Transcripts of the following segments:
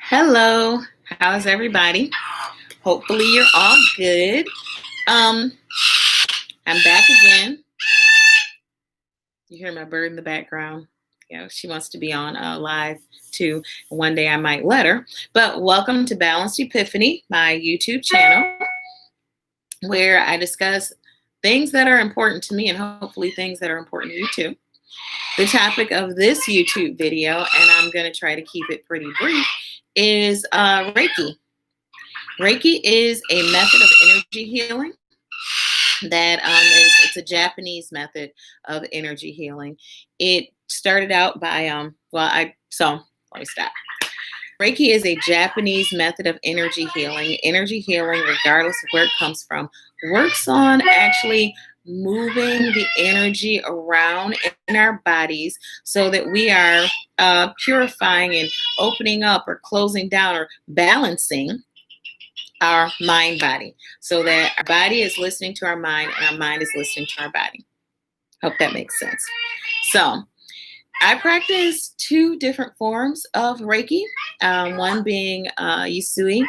Hello, how's everybody? Hopefully you're all good. Um, I'm back again. You hear my bird in the background. She wants to be on live too. One day I might let her. But welcome to Balanced Epiphany, my YouTube channel, where I discuss things that are important to me and hopefully things that are important to you too. The topic of this YouTube video, and I'm going to try to keep it pretty brief, is Reiki. Reiki is a method of energy healing that it's a Japanese method of energy healing. It started out by so let me stop. Reiki is a Japanese method of energy healing. Energy healing, regardless of where it comes from, works on actually moving the energy around in our bodies so that we are purifying and opening up or closing down or balancing our mind body so that our body is listening to our mind and our mind is listening to our body. Hope that makes sense. So I practice two different forms of Reiki, one being Usui,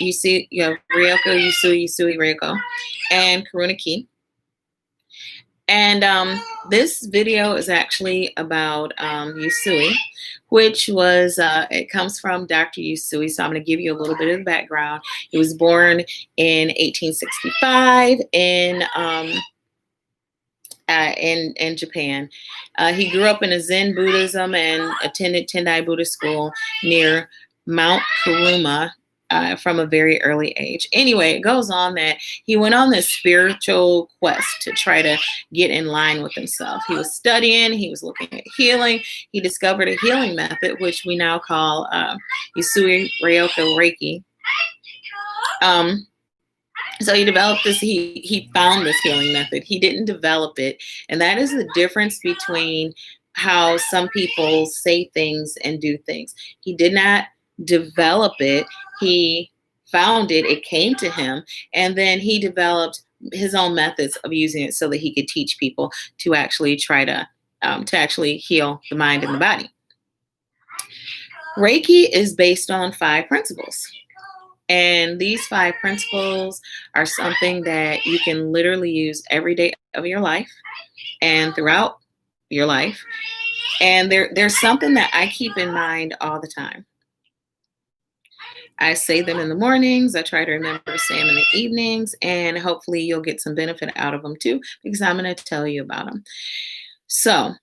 Ryoku, Usui, Ryoku, and Karuna-ki. And this video is actually about Usui, which was, it comes from Dr. Usui. So I'm going to give you a little bit of the background. He was born in 1865 in Japan. He grew up in a Zen Buddhism and attended Tendai Buddhist school near Mount Kuruma from a very early age. Anyway, it goes on that he went on this spiritual quest to try to get in line with himself. He was studying, he was looking at healing. He discovered a healing method, which we now call Usui Ryoku Reiki. So he developed this, he found this healing method. He didn't develop it. And that is the difference between how some people say things and do things. He did not develop it. He found it. It came to him. And then he developed his own methods of using it so that he could teach people to actually try to actually heal the mind and the body. Reiki is based on 5 principles. And these 5 principles are something that you can literally use every day of your life and throughout your life. And there's something that I keep in mind all the time. I say them in the mornings. I try to remember to say them in the evenings. And hopefully you'll get some benefit out of them too, because I'm going to tell you about them. So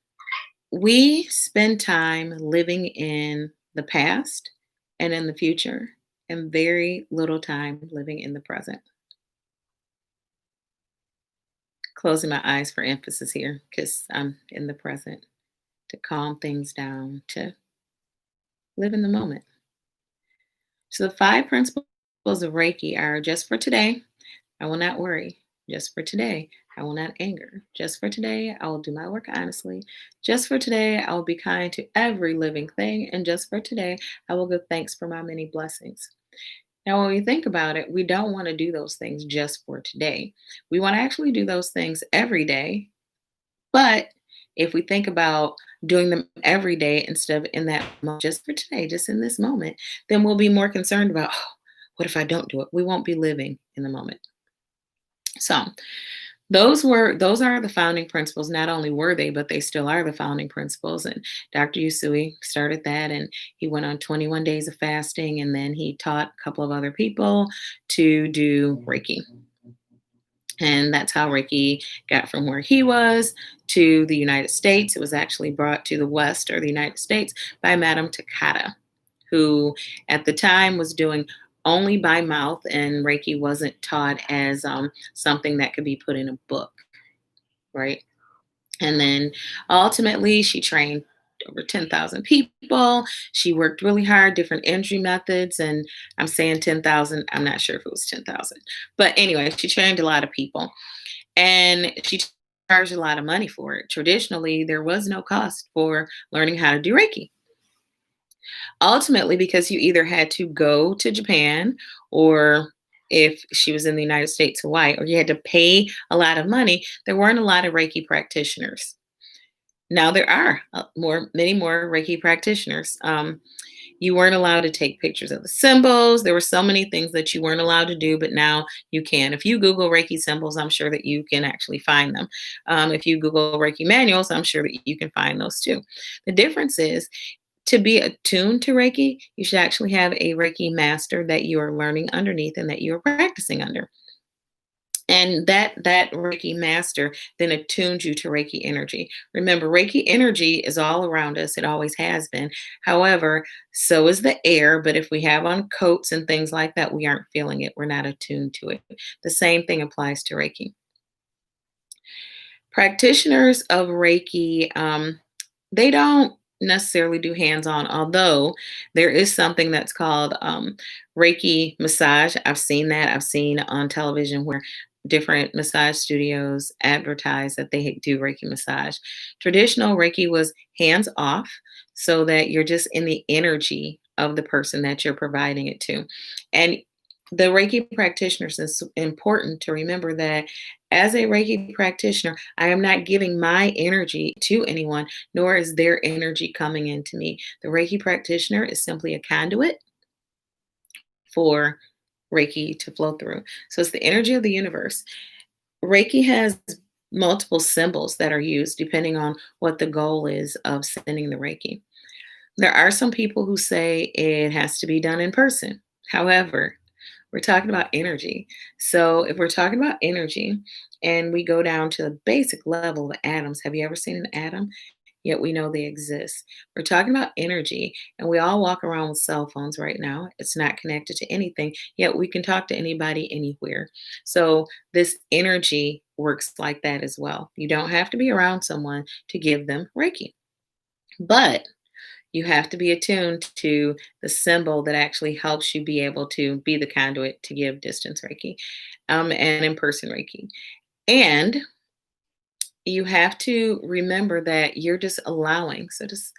we spend time living in the past and in the future, and very little time living in the present. Closing my eyes for emphasis here because I'm in the present, to calm things down, to live in the moment. So the 5 principles of Reiki are: just for today, I will not worry. Just for today, I will not anger. Just for today, I will do my work honestly. Just for today, I will be kind to every living thing. And just for today, I will give thanks for my many blessings. Now, when we think about it, we don't want to do those things just for today. We want to actually do those things every day. But if we think about doing them every day instead of in that moment, just for today, just in this moment, then we'll be more concerned about, oh, what if I don't do it? We won't be living in the moment. So those are the founding principles. Not only were they, but they still are the founding principles. And Dr. Usui started that, and he went on 21 days of fasting, and then he taught a couple of other people to do Reiki. And that's how Reiki got from where he was to the United States. It was actually brought to the West, or the United States, by Madame Takata, who at the time was doing only by mouth, and Reiki wasn't taught as something that could be put in a book, right? And then ultimately she trained over 10,000 people. She worked really hard, different energy methods. And I'm saying 10,000, I'm not sure if it was 10,000. But anyway, she trained a lot of people. And she charged a lot of money for it. Traditionally, there was no cost for learning how to do Reiki. Ultimately, because you either had to go to Japan, or if she was in the United States, Hawaii, or you had to pay a lot of money, there weren't a lot of Reiki practitioners. Now there are many more Reiki practitioners. You weren't allowed to take pictures of the symbols. There were so many things that you weren't allowed to do, but now you can. If you Google Reiki symbols, I'm sure that you can actually find them. If you Google Reiki manuals, I'm sure that you can find those too. The difference is to be attuned to Reiki, you should actually have a Reiki master that you are learning underneath and that you're practicing under. And that Reiki master then attunes you to Reiki energy. Remember, Reiki energy is all around us. It always has been. However, so is the air. But if we have on coats and things like that, we aren't feeling it. We're not attuned to it. The same thing applies to Reiki. Practitioners of Reiki, they don't necessarily do hands-on, although there is something that's called Reiki massage. I've seen that. I've seen on television where different massage studios advertise that they do Reiki massage. Traditional Reiki was hands off, so that you're just in the energy of the person that you're providing it to. And the Reiki practitioners, it's important to remember that as a Reiki practitioner, I am not giving my energy to anyone, nor is their energy coming into me. The Reiki practitioner is simply a conduit for Reiki to flow through. So it's the energy of the universe. Reiki has multiple symbols that are used depending on what the goal is of sending the Reiki. There are some people who say it has to be done in person. However, we're talking about energy. So if we're talking about energy and we go down to the basic level of atoms, have you ever seen an atom? Yet we know they exist. We're talking about energy, and we all walk around with cell phones right now. It's not connected to anything, yet we can talk to anybody anywhere. So this energy works like that as well. You don't have to be around someone to give them Reiki, but you have to be attuned to the symbol that actually helps you be able to be the conduit to give distance Reiki, and in person Reiki. And you have to remember that you're just allowing. So just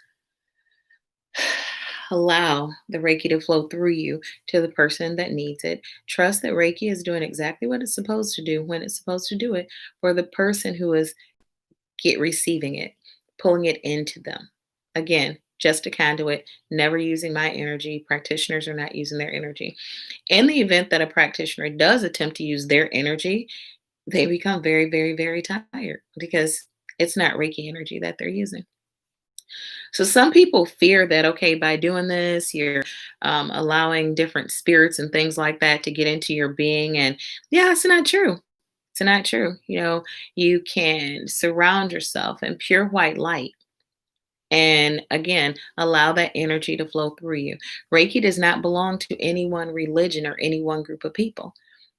allow the Reiki to flow through you to the person that needs it. Trust that Reiki is doing exactly what it's supposed to do when it's supposed to do it for the person who is get receiving it, pulling it into them. Again, just a conduit, never using my energy. Practitioners are not using their energy. In the event that a practitioner does attempt to use their energy, they become very, very, very tired because it's not Reiki energy that they're using. So some people fear that, okay, by doing this, you're allowing different spirits and things like that to get into your being. And yeah, it's not true. It's not true. You can surround yourself in pure white light and again, allow that energy to flow through you. Reiki does not belong to any one religion or any one group of people.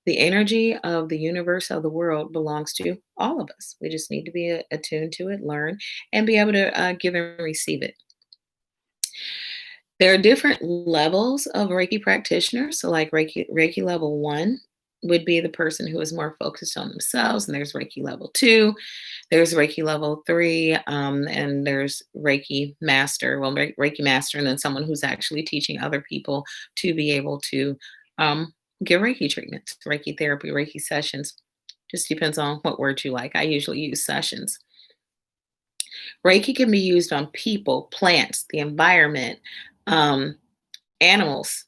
The energy of the universe of the world belongs to all of us. We just need to be attuned to it, learn, and be able to give and receive it. There are different levels of Reiki practitioners. So, like Reiki level one would be the person who is more focused on themselves, and there's Reiki level two, there's Reiki level three, and there's Reiki master. Well, Reiki master, and then someone who's actually teaching other people to be able to give Reiki treatments, Reiki therapy, Reiki sessions. Just depends on what word you like. I usually use sessions. Reiki can be used on people, plants, the environment, um, animals.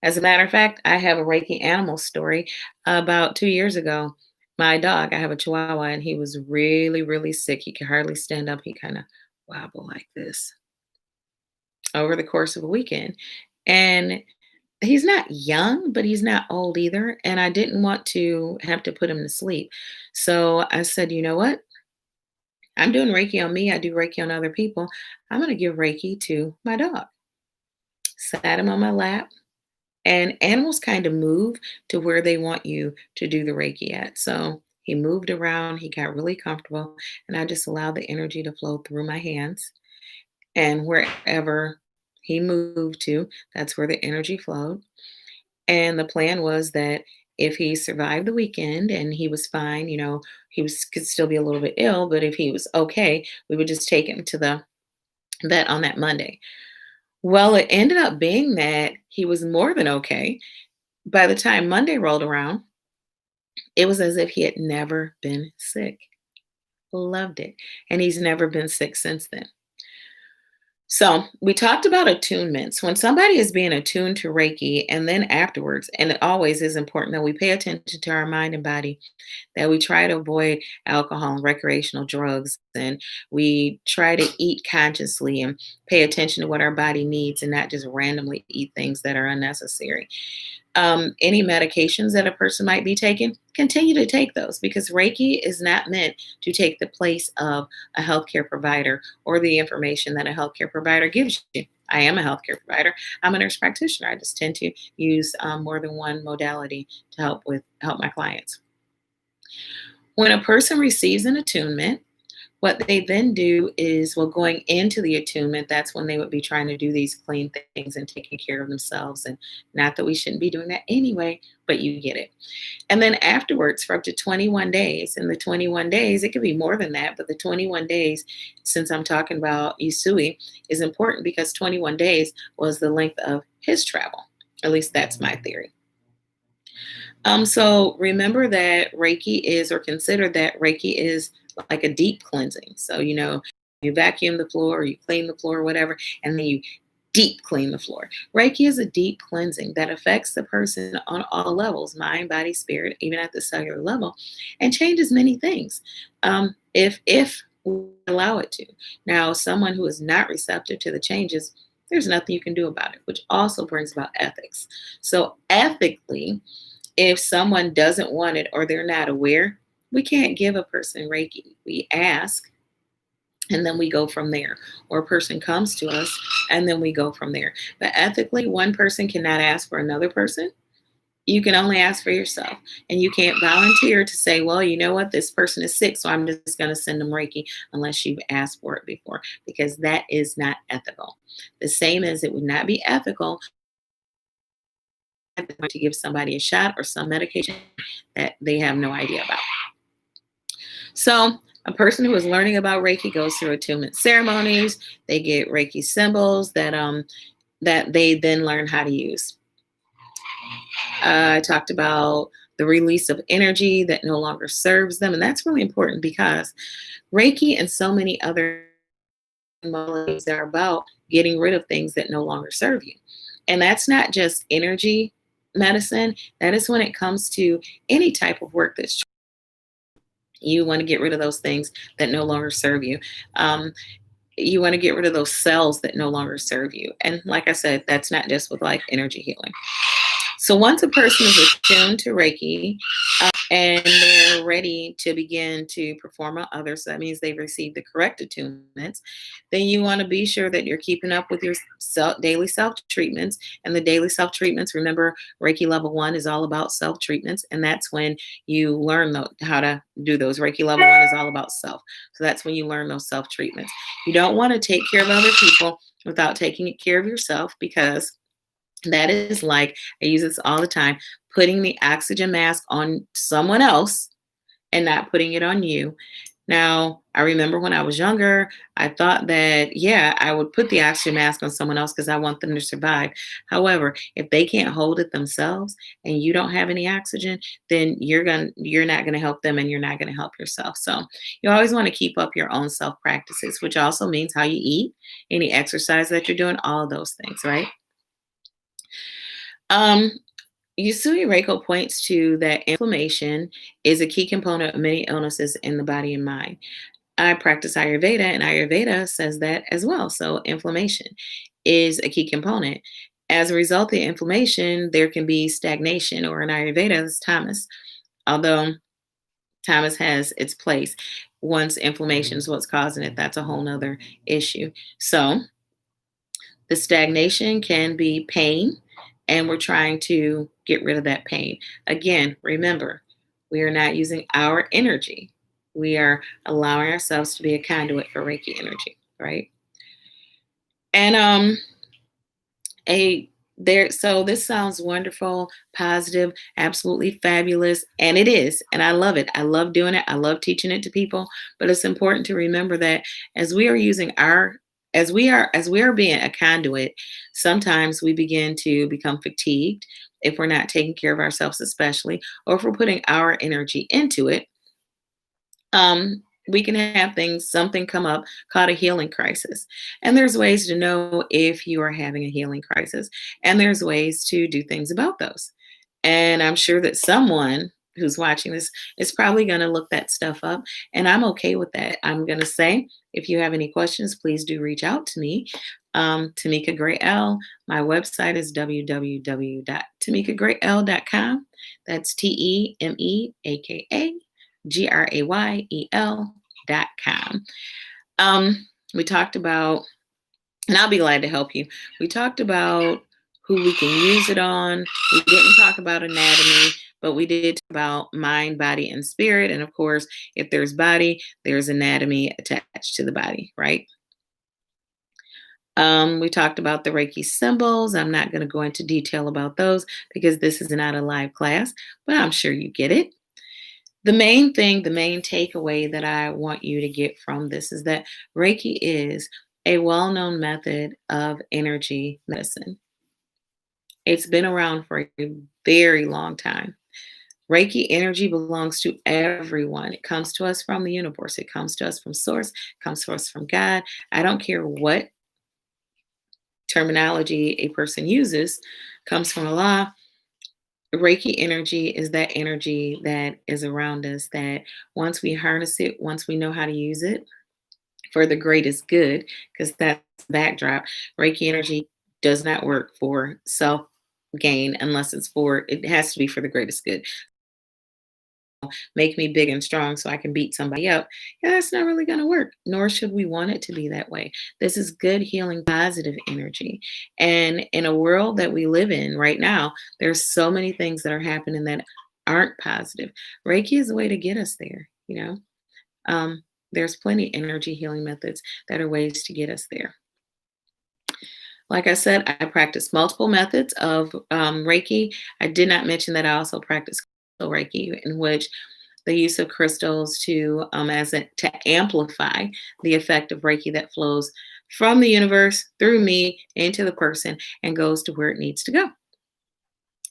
As a matter of fact, I have a Reiki animal story. About 2 years ago, my dog, I have a Chihuahua, and he was really, really sick. He could hardly stand up. He kind of wobbled like this over the course of a weekend. And he's not young, but he's not old either. And I didn't want to have to put him to sleep. So I said, you know what? I'm doing Reiki on me. I do Reiki on other people. I'm going to give Reiki to my dog. Sat him on my lap. And animals kind of move to where they want you to do the Reiki at. So he moved around, he got really comfortable, and I just allowed the energy to flow through my hands. And wherever he moved to, that's where the energy flowed. And the plan was that if he survived the weekend and he was fine, he was could still be a little bit ill, but if he was okay, we would just take him to the vet on that Monday. Well, it ended up being that he was more than okay. By the time Monday rolled around, it was as if he had never been sick. Loved it. And he's never been sick since then. So we talked about attunements. When somebody is being attuned to Reiki, and then afterwards, and it always is important that we pay attention to our mind and body, that we try to avoid alcohol and recreational drugs, and we try to eat consciously and pay attention to what our body needs and not just randomly eat things that are unnecessary. Any medications that a person might be taking, continue to take those because Reiki is not meant to take the place of a healthcare provider or the information that a healthcare provider gives you. I am a healthcare provider. I'm a nurse practitioner. I just tend to use more than one modality to help my clients. When a person receives an attunement, what they then do is, well, going into the attunement, that's when they would be trying to do these clean things and taking care of themselves. And not that we shouldn't be doing that anyway, but you get it. And then afterwards, for up to 21 days, and the 21 days, it could be more than that, but the 21 days, since I'm talking about Usui, is important because 21 days was the length of his travel. At least that's my theory. So remember that Reiki is, or consider that Reiki is like a deep cleansing. So, you vacuum the floor, or you clean the floor, or whatever, and then you deep clean the floor. Reiki is a deep cleansing that affects the person on all levels, mind, body, spirit, even at the cellular level, and changes many things. If we allow it to. Now, someone who is not receptive to the changes, there's nothing you can do about it, which also brings about ethics. So ethically, if someone doesn't want it or they're not aware, we can't give a person Reiki. We ask and then we go from there. Or a person comes to us and then we go from there. But ethically, one person cannot ask for another person. You can only ask for yourself. And you can't volunteer to say, well, you know what, this person is sick, so I'm just going to send them Reiki unless you've asked for it before, because that is not ethical. The same as it would not be ethical to give somebody a shot or some medication that they have no idea about. So, a person who is learning about Reiki goes through attunement ceremonies. They get Reiki symbols that they then learn how to use. I talked about the release of energy that no longer serves them, and that's really important because Reiki and so many other modalities are about getting rid of things that no longer serve you. And that's not just energy medicine, that is when it comes to any type of work that's you want to get rid of those things that no longer serve you. Um, you want to get rid of those cells that no longer serve you. And like I said, that's not just with like energy healing. So once a person is attuned to Reiki, and they're ready to begin to perform on others, so that means they've received the correct attunements, then you want to be sure that you're keeping up with your daily self treatments. And the daily self treatments, remember, Reiki level 1 is all about self treatments. And that's when you learn how to do those. Reiki level 1 is all about self. So that's when you learn those self treatments. You don't want to take care of other people without taking care of yourself, because that is like, I use this all the time, putting the oxygen mask on someone else and not putting it on you. Now, I remember when I was younger, I thought that, yeah, I would put the oxygen mask on someone else because I want them to survive. However, if they can't hold it themselves and you don't have any oxygen, then you're not gonna help them and you're not gonna help yourself. So you always want to keep up your own self practices, which also means how you eat, any exercise that you're doing, all of those things, right? Um, Yusui Reiko points to that inflammation is a key component of many illnesses in the body and mind. I practice Ayurveda, and Ayurveda says that as well. So, inflammation is a key component. As a result of the inflammation, there can be stagnation, or in Ayurveda, it's Tamas, although Tamas has its place. Once inflammation is what's causing it, that's a whole nother issue. So, the stagnation can be pain, and we're trying to get rid of that pain. Again, remember, we are not using our energy. We are allowing ourselves to be a conduit for Reiki energy, right? And a there so this sounds wonderful, positive, absolutely fabulous, and it is, and I love it. I love doing it. I love teaching it to people, but it's important to remember that as we are using our as we are being a conduit, sometimes we begin to become fatigued if we're not taking care of ourselves, especially, or if we're putting our energy into it. We can have something come up called a healing crisis. And there's ways to know if you are having a healing crisis, and there's ways to do things about those. And I'm sure that someone who's watching this is probably going to look that stuff up. And I'm okay with that. I'm going to say, if you have any questions, please do reach out to me. Tamika Gray L. My website is www.tamikagrayl.com. That's TEMEAKAGRAYEL.com. We talked about, and I'll be glad to help you. We talked about who we can use it on. We didn't talk about anatomy, but we did talk about mind, body, and spirit. And of course, if there's body, there's anatomy attached to the body, right? We talked about the Reiki symbols. I'm not going to go into detail about those because this is not a live class, but I'm sure you get it. The main thing, the main takeaway that I want you to get from this is that Reiki is a well known method of energy medicine. It's been around for a very long time. Reiki energy belongs to everyone. It comes to us from the universe, it comes to us from source, it comes to us from God. I don't care what terminology a person uses, comes from Allah. Reiki energy is that energy that is around us, that once we harness it, once we know how to use it for the greatest good, because that's the backdrop, Reiki energy does not work for self gain unless it has to be for the greatest good. Make me big and strong so I can beat somebody up. Yeah, that's not really going to work, nor should we want it to be that way. This is good, healing, positive energy. And in a world that we live in right now, there's so many things that are happening that aren't positive. Reiki is a way to get us there, you know? There's plenty of energy healing methods that are ways to get us there. Like I said, I practice multiple methods of Reiki. I did not mention that I also practice Reiki, in which the use of crystals to amplify the effect of Reiki that flows from the universe through me into the person and goes to where it needs to go.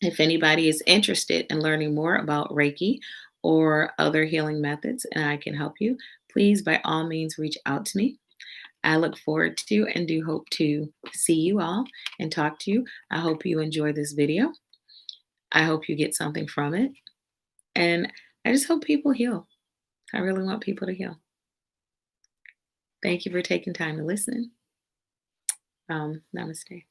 If anybody is interested in learning more about Reiki or other healing methods and I can help you, please by all means reach out to me. I look forward to and do hope to see you all and talk to you. I hope you enjoy this video. I hope you get something from it. And I just hope people heal. I really want people to heal. Thank you for taking time to listen. Namaste.